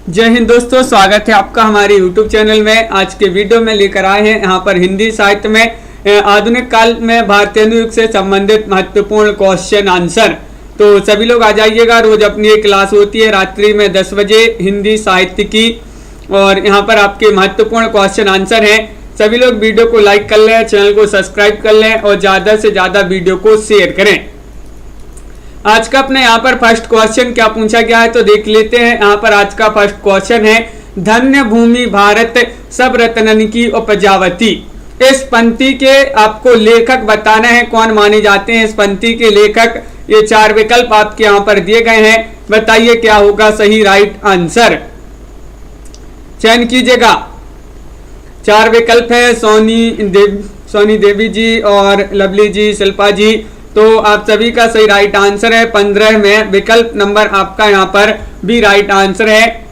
जय हिंद दोस्तों, स्वागत है आपका हमारे YouTube चैनल में। आज के वीडियो में लेकर आए हैं यहाँ पर हिंदी साहित्य में आधुनिक काल में भारतेंदु युग से संबंधित महत्वपूर्ण क्वेश्चन आंसर। तो सभी लोग आ जाइएगा, रोज अपनी एक क्लास होती है रात्रि में 10 बजे हिंदी साहित्य की, और यहाँ पर आपके महत्वपूर्ण क्वेश्चन आंसर हैं। सभी लोग वीडियो को लाइक कर लें, चैनल को सब्सक्राइब कर लें और ज़्यादा से ज़्यादा वीडियो को शेयर करें। आज का अपने यहाँ पर फर्स्ट क्वेश्चन क्या पूछा गया है तो देख लेते हैं। यहाँ पर आज का फर्स्ट क्वेश्चन है, धन्य भूमि भारत सब रत्नन की उपजावती। इस पंक्ति के आपको लेखक बताना है, कौन माने जाते हैं इस पंक्ति के लेखक। ये 4 विकल्प आपके यहाँ पर दिए गए हैं, बताइए क्या होगा सही राइट आंसर। चयन कीजिएगा। 4 विकल्प है, सोनी देवी जी और लवली जी, शिल्पा जी। तो आप सभी का सही राइट आंसर है 15 में विकल्प नंबर आपका यहाँ पर भी राइट आंसर है।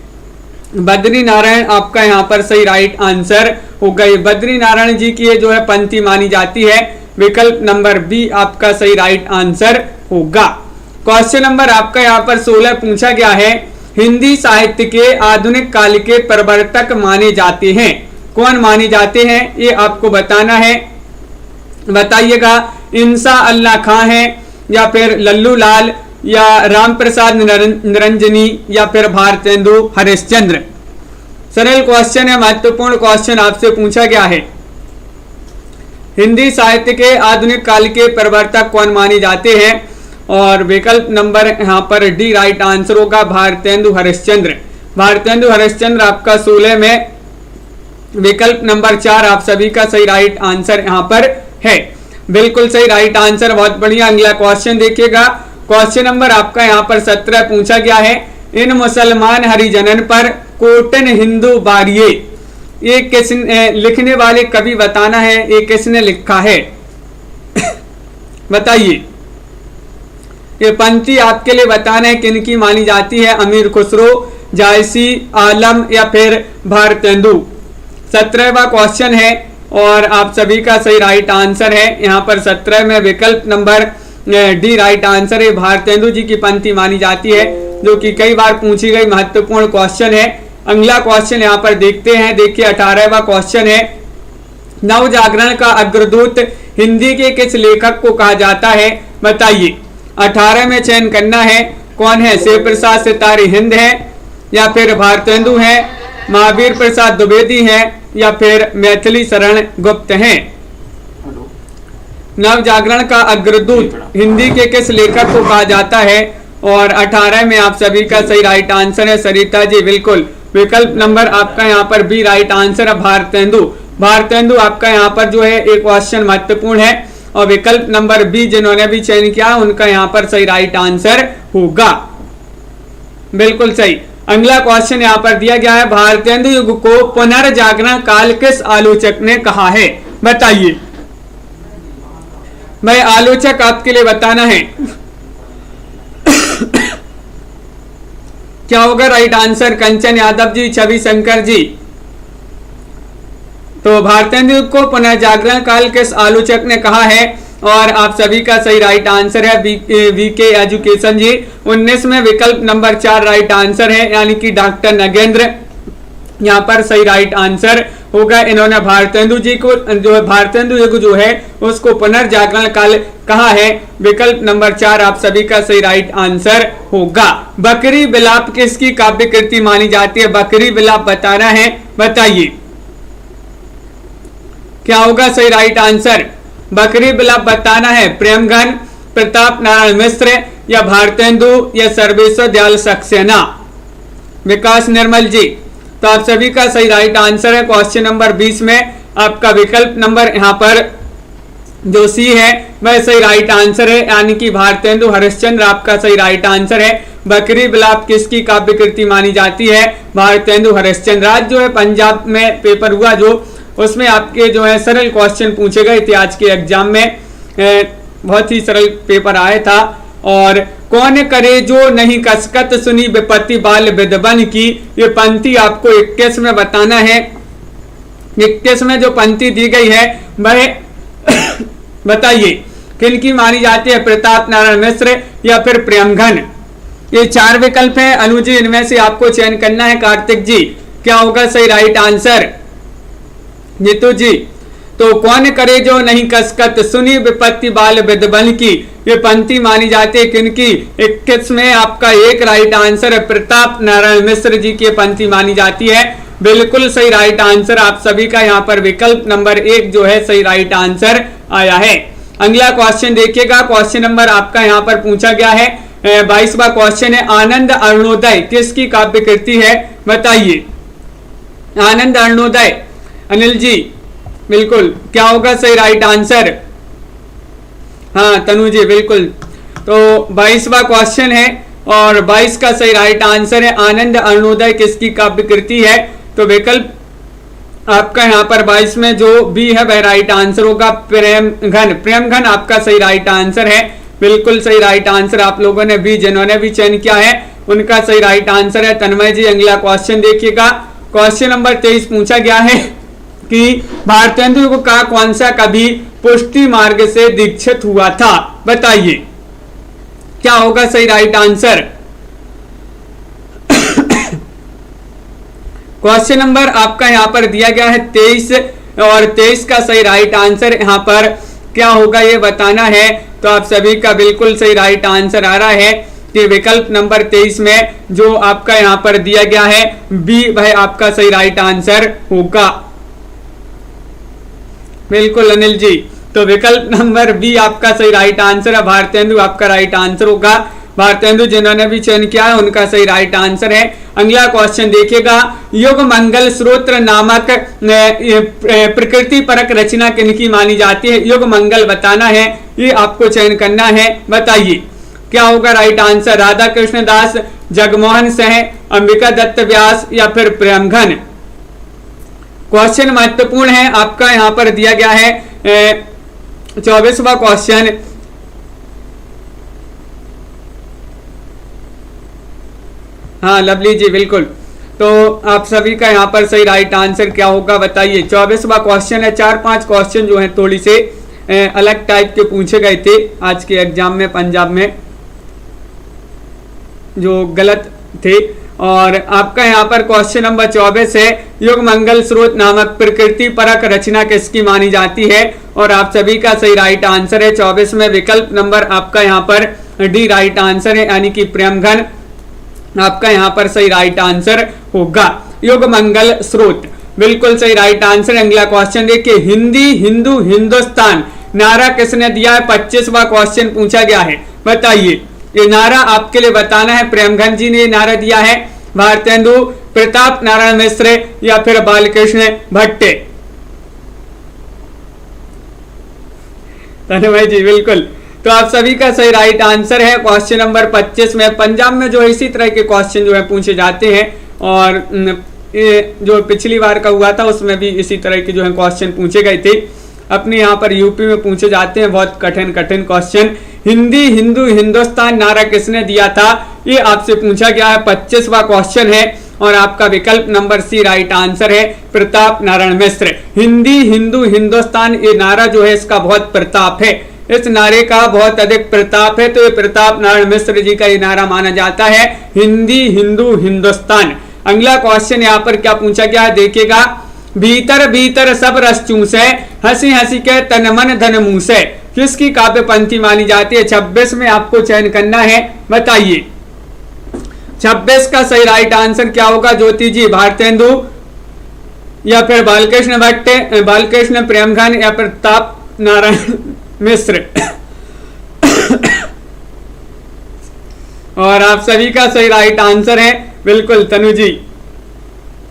बद्री नारायण आपका यहाँ पर सही राइट आंसर हो गई। बद्री नारायण जी की ये जो है पंक्ति मानी जाती है, विकल्प नंबर बी आपका सही राइट आंसर होगा। क्वेश्चन नंबर आपका यहाँ पर 16 पूछा गया है, हिंदी साहित्य के आधुनिक काल के प्रवर्तक माने जाते हैं। कौन माने जाते हैं ये आपको बताना है, बताइएगा। इंसा अल्लाह खां है, या फिर लल्लू लाल, या राम प्रसाद निरंजनी, या फिर भारतेंदु हरिश्चंद्र। सरल क्वेश्चन है, महत्वपूर्ण क्वेश्चन आपसे पूछा गया है। हिंदी साहित्य के आधुनिक काल के प्रवर्तक कौन माने जाते हैं, और विकल्प नंबर यहाँ पर डी राइट आंसर होगा, भारतेंदु हरिश्चंद्र। भारतेंदु हरिश्चंद्र आपका 16 में विकल्प नंबर 4 आप सभी का सही राइट आंसर यहाँ पर है। बिल्कुल सही राइट आंसर, बहुत बढ़िया। अगला क्वेश्चन देखिएगा। क्वेश्चन नंबर आपका यहाँ पर 17 पूछा गया है, इन मुसलमान हरिजनन पर कोटन हिंदू बारिये, ये किसने लिखने वाले कवि बताना है, ये किसने लिखा है बताइए। ये पंक्ति आपके लिए बताना है किनकी मानी जाती है, अमीर खुसरो, जायसी, आलम, या फिर भारतेंदु। 17वां क्वेश्चन है और आप सभी का सही राइट आंसर है यहाँ पर 17 में विकल्प नंबर डी राइट आंसर है। भारतेंदु जी की पंक्ति मानी जाती है, जो कि कई बार पूछी गई महत्वपूर्ण क्वेश्चन है। अगला क्वेश्चन यहाँ पर देखते हैं। देखिए 18वां क्वेश्चन है, नव जागरण का अग्रदूत हिंदी के किस लेखक को कहा जाता है, बताइए। 18 में चयन करना है, कौन है। शिव प्रसाद सितारी हिंद है, या फिर भारतेंदु है, महावीर प्रसाद द्विवेदी है, या फिर मैथिली शरण गुप्त हैं। नव जागरण का अग्रदूत हिंदी के किस लेखक को कहा जाता है, और 18 में आप सभी का सही राइट आंसर है सरिता जी। बिल्कुल विकल्प नंबर आपका यहाँ पर भी राइट आंसर है, भारतेंदु। भारतेंदु आपका यहाँ पर जो है एक क्वेश्चन महत्वपूर्ण है, और विकल्प नंबर बी जिन्होंने भी चयन किया उनका यहाँ पर सही राइट आंसर होगा। बिल्कुल सही। अगला क्वेश्चन यहाँ पर दिया गया है, भारतेंदु युग को पुनर्जागरण काल किस आलोचक ने कहा है, बताइए। भाई आलोचक आपके लिए बताना है क्या होगा राइट आंसर, कंचन यादव जी, छवि शंकर जी। तो भारतेंदु युग को पुनर्जागरण काल किस आलोचक ने कहा है, और आप सभी का सही राइट आंसर है वीके एजुकेशन जी। 19 में विकल्प नंबर 4 राइट आंसर है, यानी कि डॉक्टर नगेंद्र यहाँ पर सही राइट आंसर होगा। इन्होंने भारतेंदु जी को जो है भारतेंदु युग जो है उसको पुनर्जागरण काल कहा है, विकल्प नंबर 4 आप सभी का सही राइट आंसर होगा। बकरी विलाप किसकी काव्य कृति मानी जाती है, बकरी विलाप बताना है, बताइए क्या होगा सही राइट आंसर। बकरी विलाप बताना है, प्रेमघन, प्रताप नारायण मिश्र, या भारतेंदु, या सर्वेश्वर दयाल सक्सेना। विकास निर्मल जी। तो आप सभी का सही राइट आंसर है क्वेश्चन नंबर 20 में आपका विकल्प नंबर यहाँ पर जो सी है वह सही राइट आंसर है, यानी कि भारतेंदु हरिश्चंद्र आपका सही राइट आंसर है। बकरी विलाप किसकी काव्य कृति मानी जाती है, भारतेंदु हरिश्चंद्र। आज जो है पंजाब में पेपर हुआ जो, उसमें आपके जो है सरल क्वेश्चन पूछे गए थे आज के एग्जाम में, बहुत ही सरल पेपर आया था। और कौन करे जो नहीं कसकत सुनी विपत्ति बाल विधवन की, ये पंक्ति आपको 21 में बताना है। 21 में जो पंक्ति दी गई है वह बताइए किनकी मानी जाती है, प्रताप नारायण मिश्र या फिर प्रेमघन। ये 4 विकल्प हैं अनु जी, इनमें से आपको चयन करना है। कार्तिक जी क्या होगा सही राइट आंसर? नीतू जी तो कौन करे जो नहीं कसकत, सुनी विपत्ति बाल विद्वन की, ये पंक्ति मानी जाती है किनकी? 21 में आपका एक राइट आंसर है, प्रताप नारायण मिश्र जी की पंक्ति मानी जाती है। बिल्कुल सही राइट आंसर आप सभी का यहाँ पर विकल्प नंबर 1 जो है सही राइट आंसर आया है। अगला क्वेश्चन देखिएगा, क्वेश्चन नंबर आपका यहाँ पर पूछा गया है 22वां क्वेश्चन है, आनंद अरुणोदय किसकी काव्य कृति है? बताइए। आनंद अरुणोदय, अनिल जी बिल्कुल क्या होगा सही राइट आंसर? हाँ तनु जी बिल्कुल। तो 22वां क्वेश्चन है और 22 का सही राइट आंसर है, आनंद अरुणोदय किसकी काव्य कृति है? तो विकल्प आपका यहाँ पर 22 में जो बी है वह राइट आंसर होगा, प्रेमघन। प्रेमघन आपका सही राइट आंसर है, बिल्कुल सही राइट आंसर। आप लोगों ने भी जिन्होंने भी चयन किया है उनका सही राइट आंसर है। तन्मय जी अगला क्वेश्चन देखिएगा, क्वेश्चन नंबर 23 पूछा गया है कि भारतेंदु का कौन सा कवि पुष्टि मार्ग से दीक्षित हुआ था? बताइए क्या होगा सही राइट आंसर? क्वेश्चन नंबर आपका यहाँ पर दिया गया है 23 और 23 का सही राइट आंसर यहाँ पर क्या होगा ये बताना है। तो आप सभी का बिल्कुल सही राइट आंसर आ रहा है कि विकल्प नंबर 23 में जो आपका यहाँ पर दिया गया है बी वह आपका सही राइट आंसर होगा। बिल्कुल अनिल जी, तो विकल्प नंबर बी आपका सही राइट आंसर है, भारतेंदु आपका राइट आंसर होगा। भारतेंदु जिन्होंने भी चयन किया है उनका सही राइट आंसर है। अगला क्वेश्चन देखिएगा, युग मंगल स्त्रोत्र नामक प्रकृति परक रचना किनकी मानी जाती है? युग मंगल बताना है, ये आपको चयन करना है। बताइए क्या होगा राइट आंसर? राधा कृष्ण दास, जगमोहन सिंह, अंबिका दत्त व्यास या फिर प्रेमघन? क्वेश्चन महत्वपूर्ण है, आपका यहाँ पर दिया गया है 24वां क्वेश्चन। हाँ लवली जी बिल्कुल, तो आप सभी का यहाँ पर सही राइट आंसर क्या होगा बताइए। 24वां क्वेश्चन है। 4-5 क्वेश्चन जो है थोड़ी से अलग टाइप के पूछे गए थे आज के एग्जाम में पंजाब में, जो गलत थे। और आपका यहाँ पर क्वेश्चन नंबर 24 है, युग मंगल स्रोत नामक प्रकृति परक रचना किसकी मानी जाती है? और आप सभी का सही राइट आंसर है 24 में विकल्प नंबर आपका यहाँ पर डी राइट आंसर है, यानी कि प्रेमघन आपका यहाँ पर सही राइट आंसर होगा। युग मंगल स्रोत बिल्कुल सही राइट आंसर। अगला क्वेश्चन देखिए, हिंदी हिंदू हिंदुस्तान नारा किसने दिया है? 25वां क्वेश्चन पूछा गया है। बताइए ये नारा आपके लिए बताना है। प्रेमघन जी ने नारा दिया है, भारतेंदु, प्रताप नारायण मिश्र या फिर बालकृष्ण भट्टे? धन्यवाद जी बिल्कुल, तो आप सभी का सही राइट आंसर है क्वेश्चन नंबर 25 में। पंजाब में जो है इसी तरह के क्वेश्चन जो है पूछे जाते हैं और ये जो पिछली बार का हुआ था उसमें भी इसी तरह के जो है क्वेश्चन पूछे गए थे। अपने यहाँ पर यूपी में पूछे जाते हैं बहुत कठिन क्वेश्चन। हिंदी हिंदू हिंदुस्तान नारा किसने दिया था? ये आपसे पूछा गया है। 25वां क्वेश्चन है और आपका विकल्प नंबर सी राइट आंसर है, प्रताप नारायण मिश्र। हिंदी हिंदू हिंदुस्तान ये नारा जो है इसका बहुत प्रताप है, इस नारे का बहुत अधिक प्रताप है, तो ये प्रताप नारायण मिश्र जी का ये नारा माना जाता है, हिंदी हिंदू हिंदुस्तान। अगला क्वेश्चन यहाँ पर क्या पूछा गया है देखिएगा, भीतर भीतर सब रस चूसे, हंसी हंसी के तन मन धन मुंह से, किसकी काव्य पंक्ति मानी जाती है? 26 में आपको चयन करना है। बताइए 26 का सही राइट आंसर क्या होगा? ज्योति जी, भारतेंदु या फिर बालकृष्ण भट्ट, बालकृष्ण प्रेमघन या प्रताप नारायण मिश्र? और आप सभी का सही राइट आंसर है बिल्कुल तनु जी।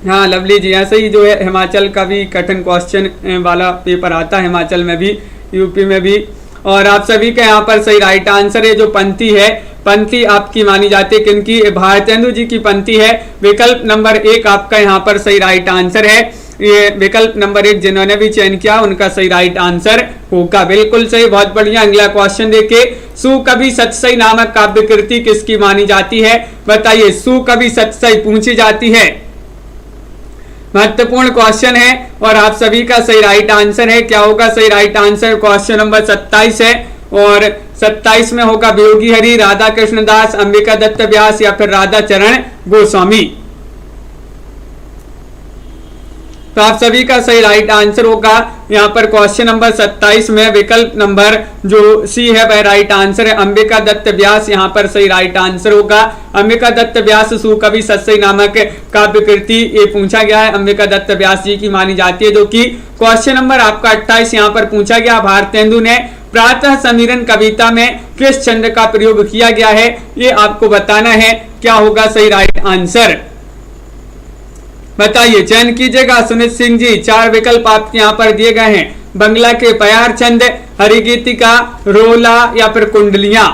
हाँ लवली जी, ऐसे ही जो है हिमाचल का भी कठिन क्वेश्चन वाला पेपर आता है, हिमाचल में भी यूपी में भी। और आप सभी का यहाँ पर सही राइट आंसर है, जो पंक्ति है पंक्ति आपकी मानी जाती है किनकी? भारतेंदु जी की पंक्ति है। विकल्प नंबर 1 आपका यहाँ पर सही राइट आंसर है। ये विकल्प नंबर 1 जिन्होंने भी चयन किया उनका सही राइट आंसर होगा। बिल्कुल सही, बहुत बढ़िया। अगला क्वेश्चन देखिए, सुकवि सतसई नामक काव्य कृति किसकी मानी जाती है? बताइए, सुकवि सतसई पूछी जाती है, महत्वपूर्ण क्वेश्चन है और आप सभी का सही राइट आंसर है। क्या होगा सही राइट आंसर? क्वेश्चन नंबर 27 है और 27 में होगा वियोगी हरि, राधा कृष्ण दास, अंबिका दत्त व्यास या फिर राधा चरण गोस्वामी। तो आप सभी का सही राइट आंसर होगा यहाँ पर क्वेश्चन नंबर 27 में विकल्प नंबर जो सी है वह राइट आंसर है, अंबिका दत्त व्यास यहाँ पर सही राइट आंसर होगा। अंबिका दत्त व्यास सुकवि सत्सई नामक काव्य कृति ये पूछा गया है, अंबिका दत्त व्यास जी की मानी जाती है। जो कि क्वेश्चन नंबर आपका 28 यहाँ पर पूछा गया, भारतेंदु ने प्रातः समीरण कविता में किस छंद का प्रयोग किया गया है, ये आपको बताना है। क्या होगा सही राइट आंसर, बताइए, चयन कीजिएगा सुनीत सिंह जी। 4 विकल्प आपके यहाँ पर दिए गए हैं, बंगला के प्यार छंद, हरिगीतिका, रोला या फिर कुंडलियां।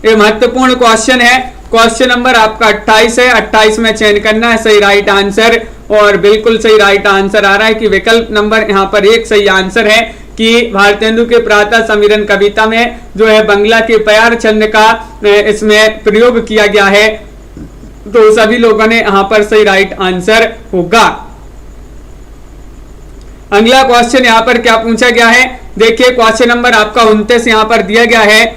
ये महत्वपूर्ण क्वेश्चन है। क्वेश्चन नंबर आपका 28 है, 28 में चयन करना है सही राइट आंसर, और बिल्कुल सही राइट आंसर आ रहा है कि विकल्प नंबर यहाँ पर 1 सही आंसर है कि भारतेंदु के प्रातः समीरण कविता में जो है बंगला के प्यार छंद का इसमें प्रयोग किया गया है। तो सभी लोगों ने यहां पर सही राइट आंसर होगा। अगला क्वेश्चन यहां पर क्या पूछा गया है, देखिए क्वेश्चन नंबर आपका 29 यहां पर दिया गया है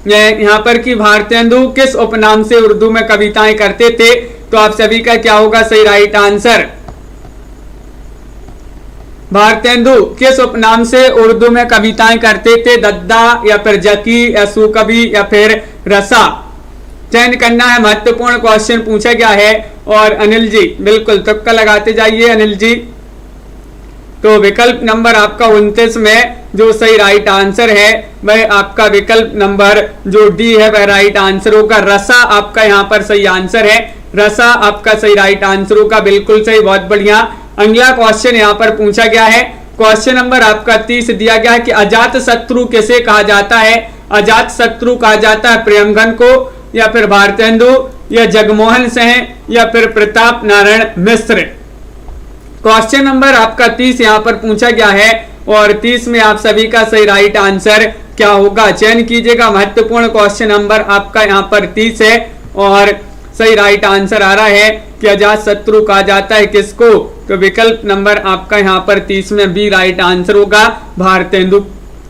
यहां पर कि भारतेंदु किस उपनाम से उर्दू में कविताएं करते थे। तो आप सभी का क्या होगा सही राइट आंसर, भारतेंदु किस उपनाम से उर्दू में कविताएं करते थे, दद्दा या फिर जकी या सुकवि या फिर रसा। चयन करना है, महत्वपूर्ण क्वेश्चन पूछा गया है। और अनिल जी बिल्कुल तुक्का लगाते जाइए अनिल जी। तो विकल्प नंबर आपका 29 में जो सही राइट आंसर है वह आपका विकल्प नंबर जो डी है वह राइट आंसर होगा। रसा आपका यहाँ पर सही आंसर है, रसा आपका सही राइट आंसर होगा, बिल्कुल सही, बहुत बढ़िया। अगला क्वेश्चन यहाँ पर पूछा गया है, क्वेश्चन नंबर आपका 30 दिया गया है कि अजात शत्रु किसे कहा जाता है। अजात शत्रु कहा जाता है प्रियंगन को, या फिर भारतेंदु, या जगमोहन सिंह, या फिर प्रताप नारायण मिश्र। क्वेश्चन नंबर आपका 30 यहाँ पर पूछा गया है, और 30 में आप सभी का सही राइट आंसर क्या होगा, चयन कीजिएगा। महत्वपूर्ण क्वेश्चन नंबर आपका यहाँ पर 30 है, और सही राइट आंसर आ रहा है कि अजात शत्रु कहा जाता है किसको। तो विकल्प नंबर आपका यहाँ पर 30 में बी राइट आंसर होगा, भारतेंदु।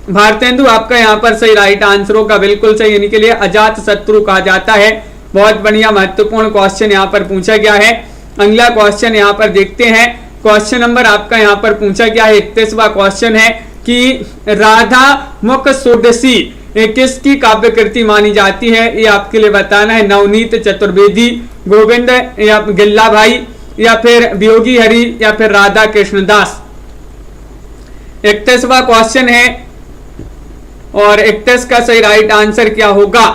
भारतेंदु आपका यहाँ पर सही राइट आंसर होगा, बिल्कुल सही, यानी के लिए अजात शत्रु कहा जाता है। बहुत बढ़िया, महत्वपूर्ण क्वेश्चन यहाँ पर पूछा गया है। अगला क्वेश्चन यहाँ पर देखते हैं, क्वेश्चन नंबर आपका यहाँ पर पूछा गया है 31वां क्वेश्चन है कि राधा मुख सोडसी किसकी काव्य कृति मानी जाती है, ये आपके लिए बताना है। नवनीत चतुर्वेदी, गोविंद या गिल्ला भाई, या फिर वियोगी हरि, या फिर राधा कृष्ण दास। 31वां क्वेश्चन है, और 31 का सही राइट आंसर क्या होगा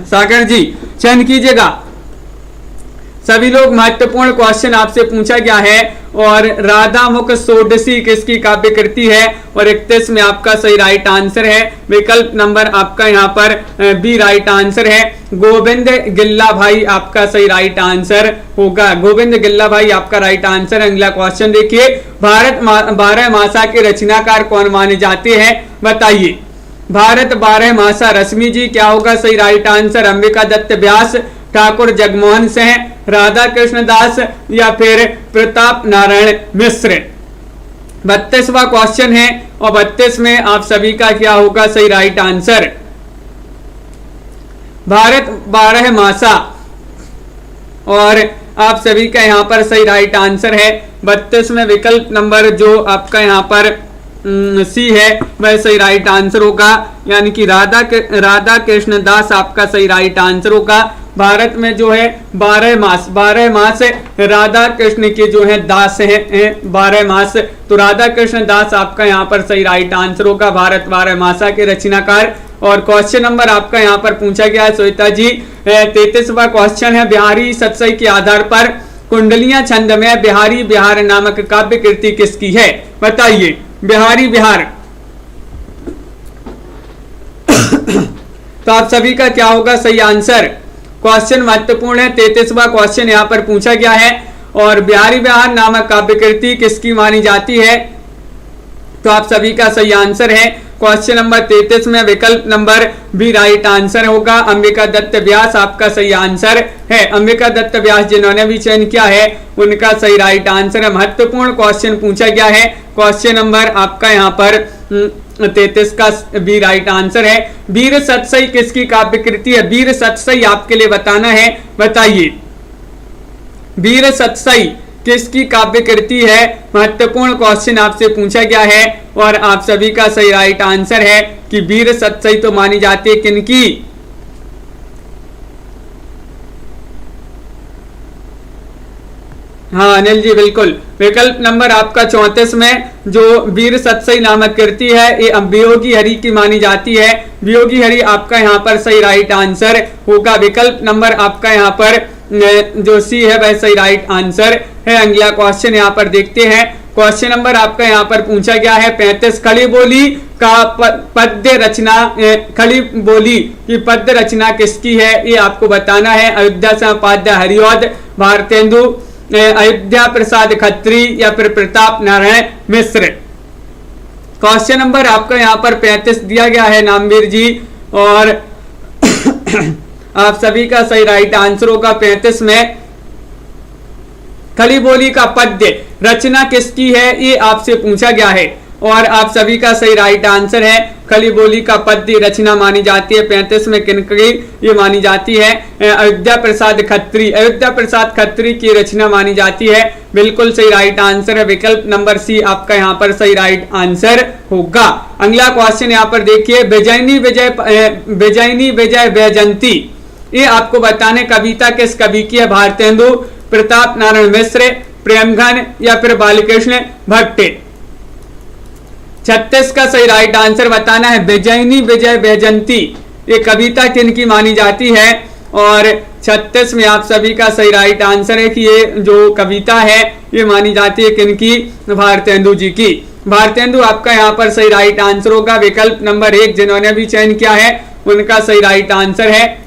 सागर जी चयन कीजिएगा। सभी लोग, महत्वपूर्ण क्वेश्चन आपसे पूछा गया है, और राधा मुख सोडसी किसकी काव्य कृति है, और 31 में आपका सही राइट आंसर है। विकल्प नंबर आपका यहाँ पर बी राइट आंसर है, गोविंद गिल्ला भाई आपका सही राइट आंसर होगा। गोविंद गिल्ला भाई आपका राइट आंसर। अगला क्वेश्चन देखिए, भारत 12 मासा के रचनाकार कौन माने जाते हैं, बताइए। भारत 12 मासा, रश्मि जी क्या होगा सही राइट आंसर, अंबिका दत्त व्यास, ठाकुर जगमोहन सिंह, राधा कृष्ण दास, या फिर प्रताप नारायण मिश्र। 32वां क्वेश्चन है, और 32 में आप सभी का क्या होगा सही राइट आंसर, भारत 12 मासा, और आप सभी का यहाँ पर सही राइट आंसर है। 32 में विकल्प नंबर जो आपका यहाँ पर सी है वह सही राइट आंसर होगा, यानी कि राधा कृष्ण दास आपका सही राइट आंसर होगा। भारत में जो है 12 मास राधा कृष्ण के जो है दास हैं 12 मास, तो राधा कृष्ण दास आपका यहाँ पर सही राइट आंसर होगा, भारत 12 मासा के रचनाकार। और क्वेश्चन नंबर आपका यहाँ पर पूछा गया है श्वेता जी, 33वां क्वेश्चन है, बिहारी सत्सई के आधार पर कुंडलियां छंद में बिहारी बिहार नामक काव्य कृति किसकी है, बताइए। बिहारी बिहार तो आप सभी का क्या होगा सही आंसर। क्वेश्चन महत्वपूर्ण है, 33वां क्वेश्चन यहाँ पर पूछा गया है, और बिहारी बिहार नामक काव्य कृति किसकी मानी जाती है, तो आप सभी का सही आंसर है क्वेश्चन नंबर 33 में विकल्प नंबर बी राइट आंसर होगा। अंबिका दत्त व्यास आपका सही आंसर है। अंबिका दत्त व्यास जिन्होंने भी चयन किया है उनका सही राइट आंसर है। महत्वपूर्ण क्वेश्चन पूछा गया है। क्वेश्चन नंबर आपका यहाँ पर 33 का बी राइट आंसर है। वीर सतसई किसकी काव्य कृति है? वीर सतसई आपके लिए बताना है, बताइए वीर सतसई किसकी काव्य कृति है? महत्वपूर्ण क्वेश्चन आपसे पूछा गया है और आप सभी का सही राइट आंसर है कि वीर सतसई तो मानी जाती है किनकी? हाँ अनिल जी बिल्कुल। विकल्प नंबर आपका 34 में जो वीर सतसई नामक कृति है ये वियोगी हरि की मानी जाती है। वियोगी हरि आपका यहाँ पर सही राइट आंसर होगा। विकल्प नंबर आपका यहाँ पर जो सी है वह सही राइट आंसर है। अगला क्वेश्चन यहाँ पर देखते हैं। क्वेश्चन नंबर आपका यहाँ पर पूछा गया है 35। खड़ी बोली का पद्य रचना, खड़ी बोली की पद्य रचना किसकी है? ये आपको बताना है। अयोध्या सिंह उपाध्याय हरिऔध, भारतेंदु, अयोध्या प्रसाद खत्री या फिर प्रताप नारायण मिश्र। क्वेश्चन नंबर आपका यहाँ पर 35 दिया गया है नामवीर जी और आप सभी का सही राइट आंसर होगा। 35 में खड़ी बोली का पद्य रचना किसकी है ये आपसे पूछा गया है और आप सभी का सही राइट आंसर है। खड़ी बोली का पद्य रचना मानी जाती है 35 में किनकी ये मानी जाती है? अयोध्या प्रसाद खत्री। अयोध्या प्रसाद खत्री की रचना मानी जाती है। बिल्कुल सही राइट आंसर है। विकल्प नंबर सी आपका यहाँ पर सही राइट आंसर होगा। अगला क्वेश्चन यहाँ पर देखिए। विजयनी विजय वैजयंती ये आपको बताने कविता किस कवि की है? भारतेंदु, प्रताप नारायण मिश्र, प्रेमघन या फिर बालकृष्ण भट्ट। 36 का सही राइट आंसर बताना है। विजयनी विजय वैजयंती ये कविता किनकी मानी जाती है? और 36 में आप सभी का सही राइट आंसर है कि ये जो कविता है ये मानी जाती है किनकी? भारतेंदु जी की। भारतेंदु आपका यहाँ पर सही राइट आंसर होगा। विकल्प नंबर 1 जिन्होंने भी चयन किया है उनका सही राइट आंसर है।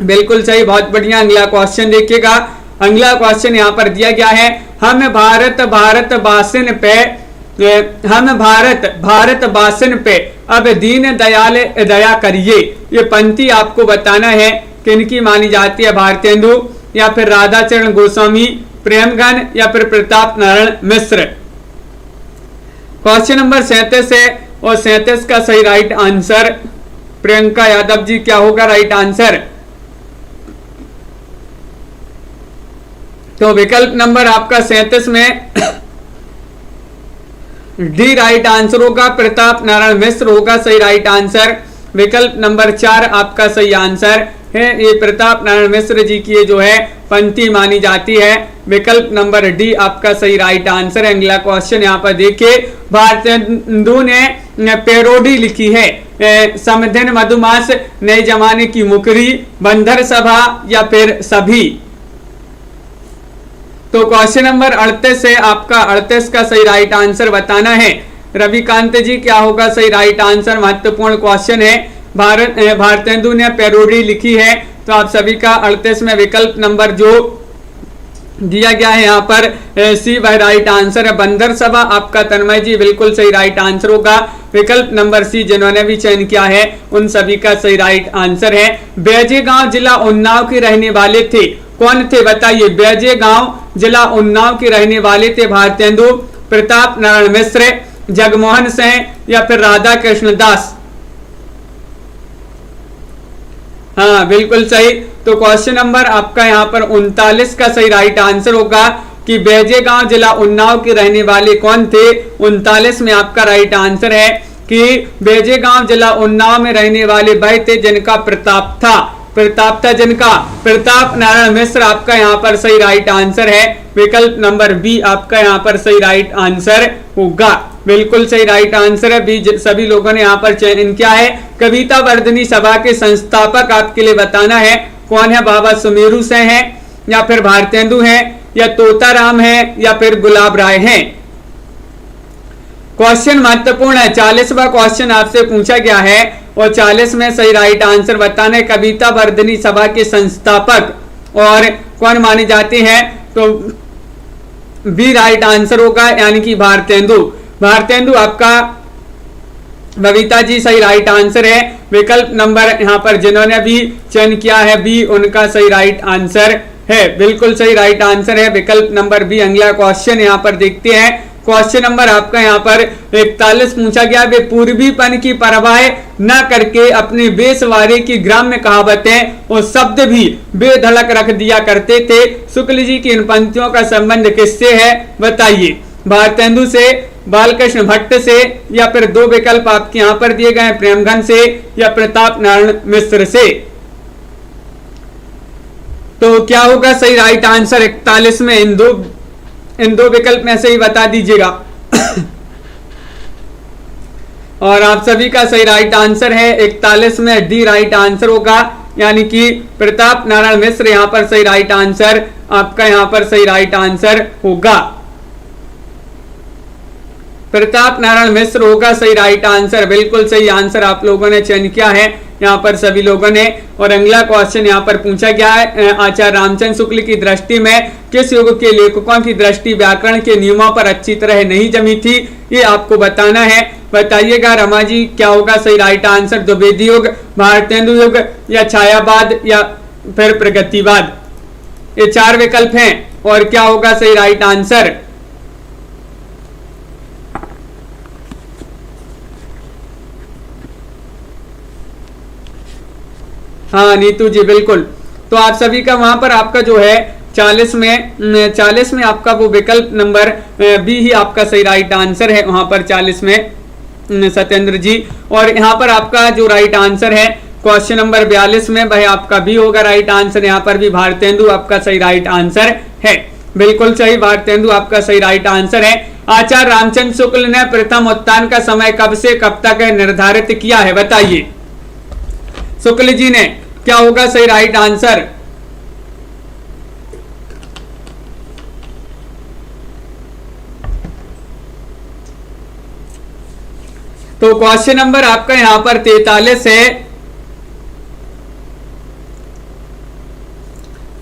बिल्कुल सही, बहुत बढ़िया। अगला क्वेश्चन देखिएगा। अगला क्वेश्चन यहाँ पर दिया गया है। हम भारत बासिन पे अब दीन दयाल दया करिए ये पंक्ति आपको बताना है किनकी मानी जाती है? भारतेंदु या फिर राधाचरण गोस्वामी, प्रेमघन या फिर प्रताप नारायण मिश्र। क्वेश्चन नंबर 37 है और 37 का सही राइट आंसर प्रियंका यादव जी क्या होगा राइट आंसर? तो विकल्प नंबर आपका 37 में डी राइट आंसर होगा। प्रताप नारायण मिश्र होगा सही राइट आंसर। विकल्प नंबर 4 आपका सही आंसर है। ये प्रताप नारायण मिश्र जी की जो है पंक्ति मानी जाती है। विकल्प नंबर डी आपका सही राइट आंसर है। अगला क्वेश्चन यहाँ पर देखिए। भारतेंदु ने पैरोडी लिखी है। समधिन, मधुमास, नए जमाने की मुकरी, बंदर सभा या फिर सभी। तो क्वेश्चन नंबर 38 है आपका 38 का सही राइट आंसर बताना है। रविकांत जी क्या होगा सही राइट आंसर? महत्वपूर्ण क्वेश्चन है। भारतेंदु ने पैरोडी लिखी है तो आप सभी का 38 में विकल्प नंबर जो दिया गया है यहाँ पर सी वह राइट आंसर है। बंदर सभा आपका तन्मय जी बिल्कुल सही राइट आंसर होगा। विकल्प नंबर सी जिन्होंने भी चयन किया है उन सभी का सही राइट आंसर है। बैजेगांव जिला उन्नाव के रहने वाले थे, कौन थे बताइए? बैजेगांव जिला उन्नाव के रहने वाले थे भारतेंदु, प्रताप नारायण मिश्र, जगमोहन सिंह या फिर राधा कृष्ण दास। हाँ बिल्कुल सही। तो क्वेश्चन नंबर आपका यहाँ पर 39 का सही राइट आंसर होगा कि बैजेगांव जिला उन्नाव के रहने वाले कौन थे? 39 में आपका राइट आंसर है कि बैजेगांव जिला उन्नाव में रहने वाले वह थे जिनका प्रताप था। प्रताप था जिनका? प्रताप नारायण मिश्र आपका यहाँ पर सही राइट आंसर है। विकल्प नंबर बी आपका यहाँ पर सही राइट आंसर होगा। बिल्कुल सही राइट आंसर है बी। सभी लोगों ने यहाँ पर चयन किया है। कविता वर्धनी सभा के संस्थापक आपके लिए बताना है कौन है? बाबा सुमेरु सिंह है या फिर भारतेंदु है या तोताराम है या फिर गुलाब राय है। क्वेश्चन महत्वपूर्ण है। 40वां क्वेश्चन आपसे पूछा गया है और 40 में सही राइट आंसर बताने कविता वर्धनी सभा के संस्थापक और कौन माने जाते हैं? तो बी राइट आंसर होगा यानी कि भारतेंदु। भारतेंदु आपका बबीता जी सही राइट आंसर है। विकल्प नंबर यहाँ पर जिन्होंने भी चयन किया है बी, उनका सही राइट आंसर है। बिल्कुल सही राइट आंसर है विकल्प नंबर बी। अगला क्वेश्चन यहाँ पर देखते हैं। क्वेश्चन नंबर आपका यहाँ पर 41 पूछा गया। वे पूर्वीपन की परवाह न करके अपने बेसवारे की ग्राम्य कहावतें और शब्द भी बेधड़क रख दिया करते थे। शुक्ल जी की इन पंक्तियों का संबंध किससे है बताइए? भारतेंदु से, बालकृष्ण भट्ट से, या फिर दो विकल्प आपके यहाँ पर दिए गए हैं, प्रेमघन से या प्रताप नारायण मिश्र से। तो क्या होगा सही राइट आंसर 41 में? इन दो विकल्प में से ही बता दीजिएगा। और आप सभी का सही राइट आंसर है 41 में डी राइट आंसर होगा, यानी कि प्रताप नारायण मिश्र यहाँ पर सही राइट आंसर आपका यहाँ पर सही राइट आंसर होगा। प्रताप नारायण मिश्र होगा सही राइट आंसर। बिल्कुल सही आंसर आप लोगों ने चयन किया है यहाँ पर सभी लोगों ने। और अगला क्वेश्चन यहाँ पर पूछा गया है, आचार्य रामचंद्र शुक्ल की दृष्टि में किस युग के लेखकों की दृष्टि व्याकरण के नियमों पर अच्छी तरह नहीं जमी थी? ये आपको बताना है। बताइएगा रमा जी, क्या होगा सही राइट आंसर? द्विवेदी युग, भारतेंदु युग, या छायावाद, या फिर प्रगतिवाद? ये चार विकल्प हैं और क्या होगा सही राइट आंसर? हाँ नीतू जी बिल्कुल। तो आप सभी का वहां पर आपका जो है 40 में आपका वो विकल्प नंबर बी ही आपका सही राइट आंसर है वहां पर 40 में सत्येंद्र जी। और यहाँ पर आपका जो राइट आंसर है क्वेश्चन नंबर 42 में वह आपका बी होगा राइट आंसर। यहाँ पर भी भारतेंदु आपका सही राइट आंसर है। बिल्कुल सही, भारतेंदु आपका सही राइट आंसर है। आचार्य रामचंद्र शुक्ल ने प्रथम उत्थान का समय कब से कब तक निर्धारित किया है बताइए? शुक्ल जी ने, क्या होगा सही राइट आंसर? तो क्वेश्चन नंबर आपका यहां पर 43 है।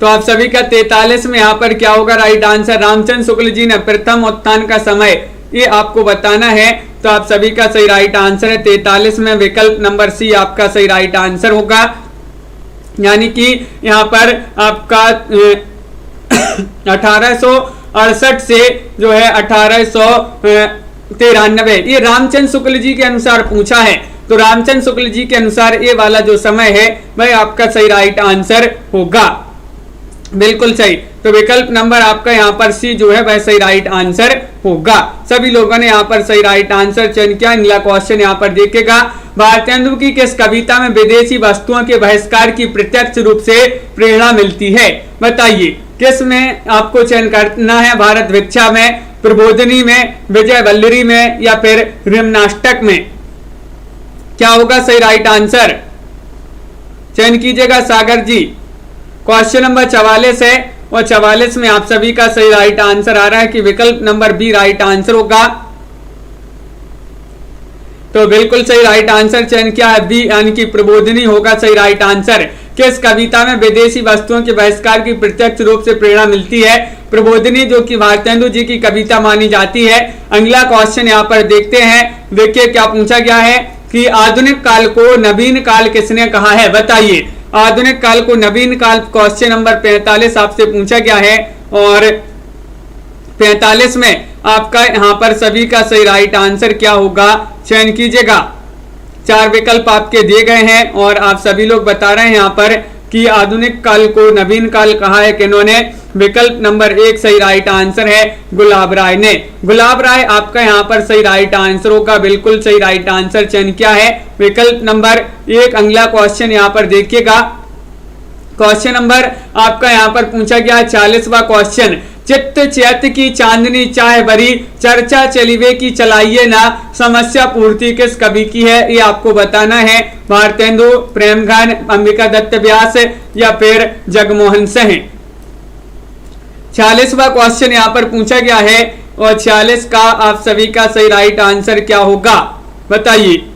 तो आप सभी का 43 में यहां पर क्या होगा राइट आंसर? रामचंद्र शुक्ल जी ने प्रथम उत्थान का समय ये आपको बताना है। तो आप सभी का सही राइट आंसर है 43 में विकल्प नंबर सी आपका सही राइट आंसर होगा, यानी कि यहाँ पर आपका 1868 से जो है 1893 ये रामचंद्र शुक्ल जी के अनुसार पूछा है। तो रामचंद्र शुक्ल जी के अनुसार ये वाला जो समय है वह आपका सही राइट आंसर होगा। बिल्कुल सही। तो विकल्प नंबर आपका यहाँ पर सी जो है वह सही राइट आंसर होगा। सभी लोगों ने यहाँ पर सही राइट आंसर चयन किया। अगला क्वेश्चन यहाँ पर देखेगा, भारतेंदु की किस कविता में विदेशी वस्तुओं के बहिष्कार की प्रत्यक्ष रूप से प्रेरणा मिलती है बताइए? किस में आपको चयन करना है? भारत भिक्षा में, प्रबोधिनी में, विजय वल्लरी में, या फिर रिमनाष्टक में? क्या होगा सही राइट आंसर? चयन कीजिएगा सागर जी। क्वेश्चन नंबर 44 है और 44 में आप सभी का सही राइट आंसर आ रहा है कि विकल्प नंबर बी राइट आंसर होगा। तो बिल्कुल सही राइट आंसर चयन किया है बी, यानी कि प्रबोधिनी होगा सही राइट आंसर। किस कविता में विदेशी वस्तुओं के बहिष्कार की प्रत्यक्ष रूप से प्रेरणा मिलती है? प्रबोधिनी, जो कि भारतेंदु जी की कविता मानी जाती है। अगला क्वेश्चन यहाँ पर देखते हैं। देखिए क्या पूछा गया है कि आधुनिक काल को नवीन काल किसने कहा है बताइए? आधुनिक काल को नवीन काल क्वेश्चन नंबर 45 आपसे पूछा गया है। और 45 में आपका यहाँ पर सभी का सही राइट आंसर क्या होगा चयन कीजिएगा। चार विकल्प आपके दिए गए हैं और आप सभी लोग बता रहे हैं यहाँ पर कि आधुनिक काल को नवीन काल कहा है किन्होंने? विकल्प नंबर 1 सही राइट आंसर है गुलाब राय ने। गुलाब राय आपका यहाँ पर सही राइट आंसर होगा। बिल्कुल सही राइट आंसर चयन किया है विकल्प नंबर 1। अगला क्वेश्चन यहाँ पर देखिएगा। क्वेश्चन नंबर आपका यहाँ पर पूछा गया 40वां क्वेश्चन, चित्त चैत की चांदनी चाहे भरी, चर्चा चलिवे की चलाइए ना, समस्या पूर्ति किस कवि की है? ये आपको बताना है। भारतेंदु, प्रेमघन, अंबिका दत्त व्यास, या फिर जगमोहन सिंह? 40वां क्वेश्चन यहाँ पर पूछा गया है और 46 का आप सभी का सही राइट आंसर क्या होगा बताइए?